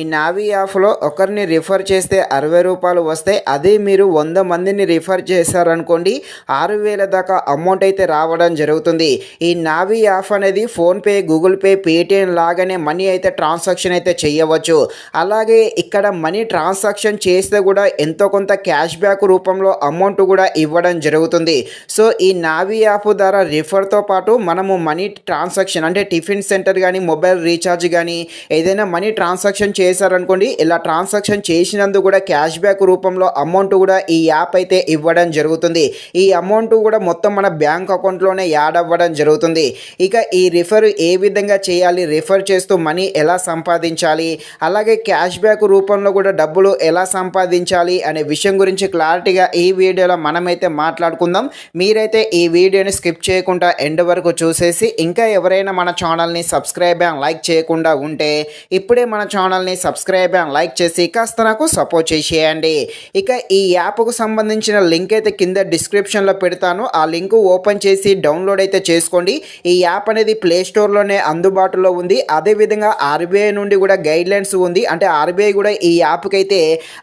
ఈ నావీ యాప్లో ఒకరిని రిఫర్ చేస్తే 60 రూపాయలు వస్తాయి. అదే మీరు 100 మందిని రిఫర్ చేశారనుకోండి 6,000 దాకా అమౌంట్ అయితే రావడం జరుగుతుంది. ఈ నావీ యాప్ అనేది ఫోన్పే, గూగుల్ పే, పేటిఎం లాగానే మనీ అయితే ట్రాన్సాక్షన్ అయితే చేయవచ్చు. అలాగే ఇక్కడ మనీ ట్రాన్సాక్షన్ చేస్తే కూడా ఎంతో కొంత క్యాష్ బ్యాక్ రూపంలో అమౌంట్ కూడా ఇవ్వడం జరుగుతుంది. సో ఈ నావీ యాప్ ద్వారా రిఫర్తో పాటు మనము మనీ ట్రాన్సాక్షన్ అంటే టిఫిన్ సెంటర్ కానీ, మొబైల్ రీఛార్జ్ కానీ ఏదైనా మనీ ట్రాన్సాక్షన్ చేశారనుకోండి, ఇలా ట్రాన్సాక్షన్ చేసినందుకు కూడా క్యాష్ బ్యాక్ రూపంలో అమౌంట్ కూడా ఈ యాప్ అయితే ఇవ్వడం జరుగుతుంది. ఈ అమౌంట్ కూడా మొత్తం మన బ్యాంక్ అకౌంట్లోనే యాడ్ అవ్వడం జరుగుతుంది. ఇక ఈ రిఫర్ ఏ విధంగా చేయాలి, రిఫర్ చేస్తూ మనీ ఎలా సంపాదించాలి, అలాగే క్యాష్ బ్యాక్ రూపంలో కూడా డబ్బులు ఎలా సంపాదించాలి అనే విషయం గురించి క్లారిటీగా ఈ వీడియోలో మనమైతే మాట్లాడుకుందాం. మీరైతే ఈ వీడియోని స్కిప్ చేయకుండా ఎండ్ వరకు చూసేసి ఇంకా ఎవరైనా మన ఛానల్ని సబ్స్క్రైబ్ అండ్ లైక్ చేయకుండా ఉంటే ఇప్పుడే మన ఛానల్ని సబ్స్క్రైబ్ అండ్ లైక్ చేసి కాస్త నాకు సపోర్ట్ చేసేయండి. ఇక ఈ యాప్కు సంబంధించిన లింక్ అయితే కింద డిస్క్రిప్షన్లో పెడతాను. ఆ లింక్ ఓపెన్ చేసి డౌన్లోడ్ అయితే చేసుకోండి. ఈ యాప్ అనేది ప్లే స్టోర్లోనే అందుబాటులో ఉంది. అదేవిధంగా ఆర్బీఐ నుండి కూడా గైడ్లైన్స్ ఉంది. అంటే ఆర్బీఐ కూడా ఈ యాప్కి అయితే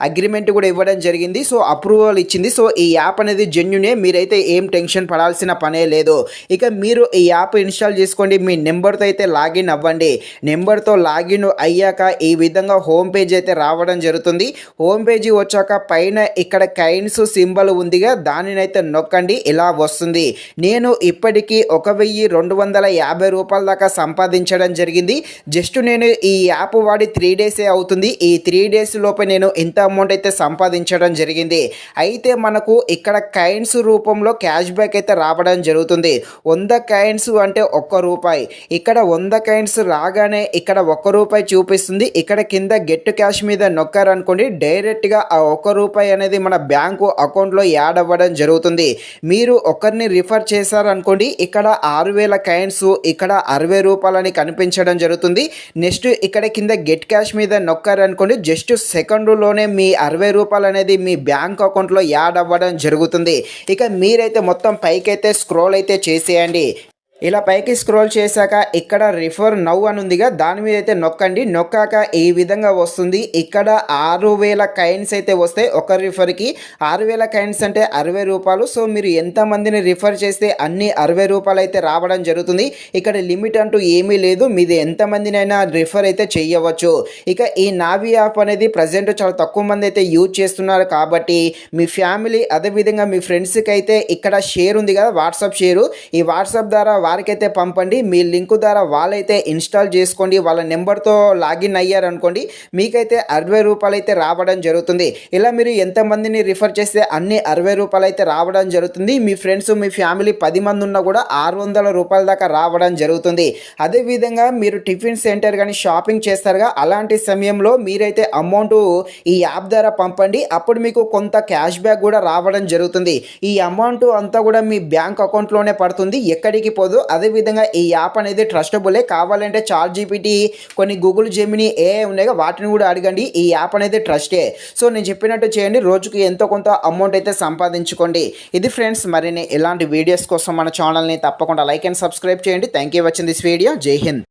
అగ్రిమెంట్ కూడా ఇవ్వడం జరిగింది. సో అప్రూవల్ ఇచ్చింది. సో ఈ యాప్ అనేది జెన్యునే, మీరైతే ఏం టెన్షన్ పడాల్సిన పనే లేదు. ఇక మీరు ఈ యాప్ ఇన్స్టాల్ చేసుకోండి. మీ నెంబర్తో అయితే లాగిన్ అవ్వండి. నెంబర్తో లాగిన్ అయ్యాక ఈ విధంగా హోమ్ పేజ్ అయితే రావడం జరుగుతుంది. హోమ్ పేజీ వచ్చాక పైన ఇక్కడ కైన్స్ సింబల్ ఉందిగా, దానినైతే నొక్కండి. ఇలా వస్తుంది. నేను ఇప్పటికీ 1,250 రూపాయల దాకా సంపాదించడం జరిగింది. జస్ట్ నేను ఈ యాప్ వాడి 3 డేసే అవుతుంది. ఈ 3 డేస్ లోపే నేను ఇంత అమౌంట్ అయితే సంపాదించడం జరిగింది. అయితే మనకు ఇక్కడ కైన్స్ రూపంలో క్యాష్ బ్యాక్ అయితే రావడం జరుగుతుంది. 100 కైన్స్ అంటే 1 రూపాయి. ఇక్కడ 100 కైన్స్ రాగానే ఇక్కడ 1 రూపాయి చూపిస్తుంది. ఇక్కడ కింద గెట్ క్యాష్ మీద నొక్కారనుకోండి, డైరెక్ట్గా ఆ 1 రూపాయి అనేది మన బ్యాంకు అకౌంట్లో యాడ్ అవ్వడం జరుగుతుంది. మీరు ఒకరిని రిఫర్ చేశారనుకోండి, ఇక్కడ 6,000 కైన్స్, ఇక్కడ 60 రూపాయలని కనిపించడం జరుగుతుంది. నెక్స్ట్ ఇక్కడ కింద గెట్ క్యాష్ మీద నొక్కారనుకోండి, జస్ట్ సెకండ్లోనే మీ 60 రూపాయలు అనేది మీ బ్యాంక్ అకౌంట్లో యాడ్ అవ్వడం జరుగుతుంది. ఇక మీరైతే మొత్తం పైకైతే స్క్రోల్ అయితే చేసేయండి. ఇలా పైకి స్క్రోల్ చేశాక ఇక్కడ రిఫర్ నౌ అని ఉందిగా, దాని మీద అయితే నొక్కండి. నొక్కాక ఈ విధంగా వస్తుంది. ఇక్కడ 6,000 కైన్స్ అయితే వస్తాయి. ఒక రిఫర్కి 6,000 కైన్స్ అంటే 60 రూపాయలు. సో మీరు ఎంతమందిని రిఫర్ చేస్తే అన్ని 60 రూపాయలు అయితే రావడం జరుగుతుంది. ఇక్కడ లిమిట్ అంటూ ఏమీ లేదు. మీది ఎంతమందినైనా రిఫర్ అయితే చేయవచ్చు. ఇక ఈ నావీ యాప్ అనేది ప్రజెంట్ చాలా తక్కువ మంది అయితే యూజ్ చేస్తున్నారు కాబట్టి మీ ఫ్యామిలీ అదేవిధంగా మీ ఫ్రెండ్స్కి అయితే ఇక్కడ షేర్ ఉంది కదా, వాట్సాప్ షేరు, ఈ వాట్సాప్ ద్వారా వారికైతే పంపండి. మీ లింక్ ద్వారా వాళ్ళైతే ఇన్స్టాల్ చేసుకోండి. వాళ్ళ నెంబర్తో లాగిన్ అయ్యారనుకోండి, మీకైతే 60 రూపాయలు అయితే రావడం జరుగుతుంది. ఇలా మీరు ఎంతమందిని రిఫర్ చేస్తే అన్ని 60 రూపాయలు అయితే రావడం జరుగుతుంది. మీ ఫ్రెండ్స్, మీ ఫ్యామిలీ 10 మంది ఉన్నా కూడా 600 రూపాయల దాకా రావడం జరుగుతుంది. అదేవిధంగా మీరు టిఫిన్ సెంటర్ కానీ షాపింగ్ చేస్తారుగా, అలాంటి సమయంలో మీరైతే అమౌంట్ ఈ యాప్ ద్వారా పంపండి. అప్పుడు మీకు కొంత క్యాష్ బ్యాక్ కూడా రావడం జరుగుతుంది. ఈ అమౌంట్ అంతా కూడా మీ బ్యాంక్ అకౌంట్లోనే పడుతుంది, ఎక్కడికి పోదు. అదేవిధంగా ఈ యాప్ అనేది ట్రస్టబులే. కావాలంటే చాట్ జీపీటీ, కొన్ని గూగుల్ జెమినీ AI ఉన్నాయి, వాటిని కూడా అడగండి. ఈ యాప్ అనేది ట్రస్టే. సో నేను చెప్పినట్టు చేయండి. రోజుకి ఎంతో కొంత అమౌంట్ అయితే సంపాదించుకోండి. ఇది ఫ్రెండ్స్, మరిన్ని ఇలాంటి వీడియోస్ కోసం మన ఛానల్ని తప్పకుండా లైక్ అండ్ సబ్స్క్రైబ్ చేయండి. Thank you watching this video. జై హింద్.